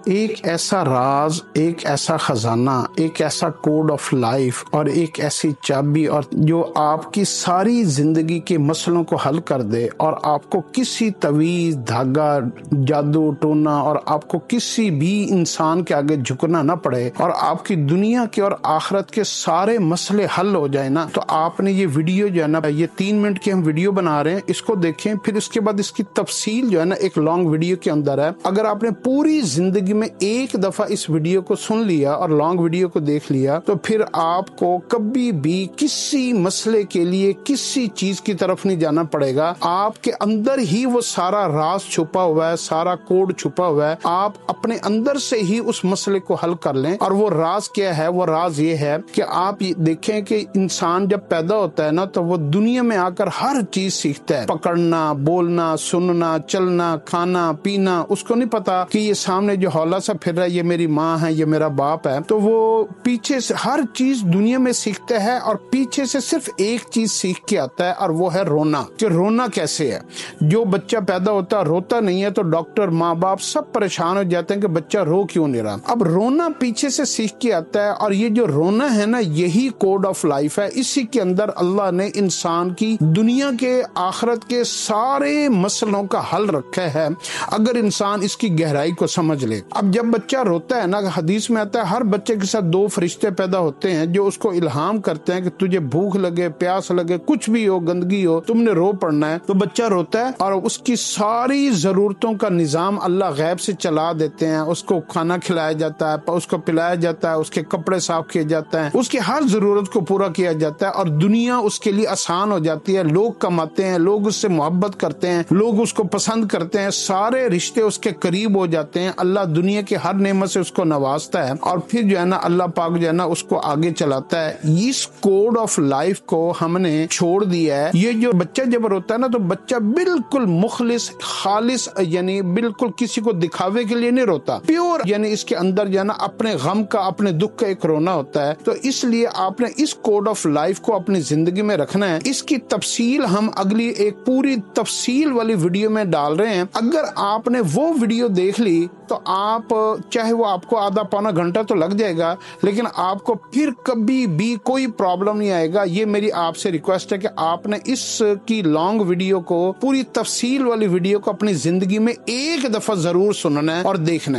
ایک ایسا راز، ایک ایسا خزانہ، ایک ایسا کوڈ آف لائف اور ایک ایسی چابی اور جو آپ کی ساری زندگی کے مسئلوں کو حل کر دے اور آپ کو کسی تویز، دھاگا، جادو ٹونا اور آپ کو کسی بھی انسان کے آگے جھکنا نہ پڑے اور آپ کی دنیا کے اور آخرت کے سارے مسئلے حل ہو جائیں نا، تو آپ نے یہ ویڈیو جو ہے نا، یہ 3 منٹ کی ہم ویڈیو بنا رہے ہیں، اس کو دیکھیں، پھر اس کے بعد اس کی تفصیل جو ہے نا ایک لانگ ویڈیو کے اندر ہے۔ اگر آپ نے پوری زندگی میں ایک دفعہ اس ویڈیو کو سن لیا اور لانگ ویڈیو کو دیکھ لیا تو پھر آپ کو کبھی بھی کسی مسئلے کے لیے کسی چیز کی طرف نہیں جانا پڑے گا۔ آپ کے اندر ہی وہ سارا راز چھپا ہوا ہے، سارا کوڈ چھپا ہوا ہے، آپ اپنے اندر سے ہی اس مسئلے کو حل کر لیں۔ اور وہ راز کیا ہے؟ وہ راز یہ ہے کہ آپ دیکھیں کہ انسان جب پیدا ہوتا ہے نا تو وہ دنیا میں آ کر ہر چیز سیکھتا ہے، پکڑنا، بولنا، سننا، چلنا، کھانا، پینا۔ اس کو نہیں پتا کہ یہ سامنے جو ہولا سا پھر رہا ہے یہ میری ماں ہے، یہ میرا باپ ہے۔ تو وہ پیچھے سے ہر چیز دنیا میں سیکھتا ہے اور پیچھے سے صرف ایک چیز سیکھ کے آتا ہے اور وہ ہے رونا، کہ رونا کیسے ہے۔ جو بچہ پیدا ہوتا ہے روتا نہیں ہے تو ڈاکٹر، ماں باپ سب پریشان ہو جاتے ہیں کہ بچہ رو کیوں نہیں رہا۔ اب رونا پیچھے سے سیکھ کے آتا ہے اور یہ جو رونا ہے نا یہی کوڈ آف لائف ہے۔ اسی کے اندر اللہ نے انسان کی دنیا کے آخرت کے سارے مسئلوں کا حل رکھا ہے اگر انسان اس کی گہرائی کو سمجھ لے۔ اب جب بچہ روتا ہے نا، حدیث میں آتا ہے ہر بچے کے ساتھ 2 فرشتے پیدا ہوتے ہیں جو اس کو الہام کرتے ہیں کہ تجھے بھوک لگے، پیاس لگے، کچھ بھی ہو، گندگی ہو، تم نے رو پڑنا ہے۔ تو بچہ روتا ہے اور اس کی ساری ضرورتوں کا نظام اللہ غیب سے چلا دیتے ہیں۔ اس کو کھانا کھلایا جاتا ہے، اس کو پلایا جاتا ہے، اس کے کپڑے صاف کیے جاتے ہیں، اس کی ہر ضرورت کو پورا کیا جاتا ہے اور دنیا اس کے لیے آسان ہو جاتی ہے۔ لوگ کماتے ہیں، لوگ اس سے محبت کرتے ہیں، لوگ اس کو پسند کرتے ہیں، سارے رشتے اس کے قریب ہو جاتے ہیں۔ اللہ دنیا کے ہر نعمت سے اس کو نوازتا ہے اور پھر جو ہے نا اللہ پاک جو ہے نا اس کو آگے چلاتا ہے۔ اس کوڈ آف لائف کو ہم نے چھوڑ دیا ہے۔ یہ جو بچہ جب روتا ہے نا تو بچہ بالکل مخلص، خالص، یعنی بالکل کسی کو دکھاوے کے لیے نہیں روتا، پیور، یعنی اس کے اندر جو ہے نا اپنے غم کا، اپنے دکھ کا ایک رونا ہوتا ہے۔ تو اس لیے آپ نے اس کوڈ آف لائف کو اپنی زندگی میں رکھنا ہے۔ اس کی تفصیل ہم اگلی ایک پوری تفصیل والی ویڈیو میں ڈال رہے ہیں۔ اگر آپ نے وہ ویڈیو دیکھ لی تو آپ، چاہے وہ آپ کو آدھا پونا گھنٹہ تو لگ جائے گا لیکن آپ کو پھر کبھی بھی کوئی پرابلم نہیں آئے گا۔ یہ میری آپ سے ریکویسٹ ہے کہ آپ نے اس کی لانگ ویڈیو کو، پوری تفصیل والی ویڈیو کو اپنی زندگی میں ایک دفعہ ضرور سننا ہے اور دیکھنا ہے۔